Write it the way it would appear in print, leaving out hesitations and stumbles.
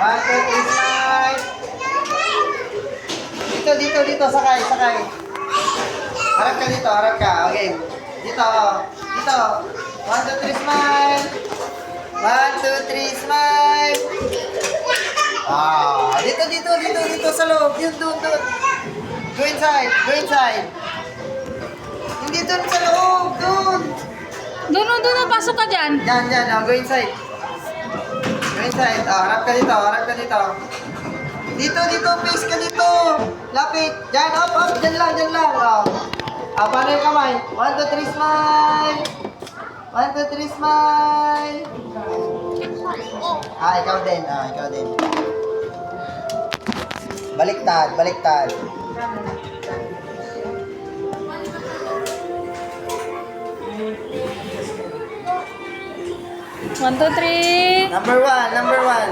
1, 2, 3, smile. Dito, sakay. Harap ka dito, harap ka. Okay. Dito. 1, 2, 3, smile. 1, 2, 3, smile. Dito sa loob. Yun, doon. Go inside. Hindi doon sa loob, doon. Doon, pasok ka dyan. Diyan, go inside. Harap ka dito. Dito, face ka dito. Lapit. Diyan, up, dyan lang. Paano yung kamay? 1, 2, 3, smile. 1, 2, 3, smile. Ikaw din. Baliktad. 1, 2, 3. Number one.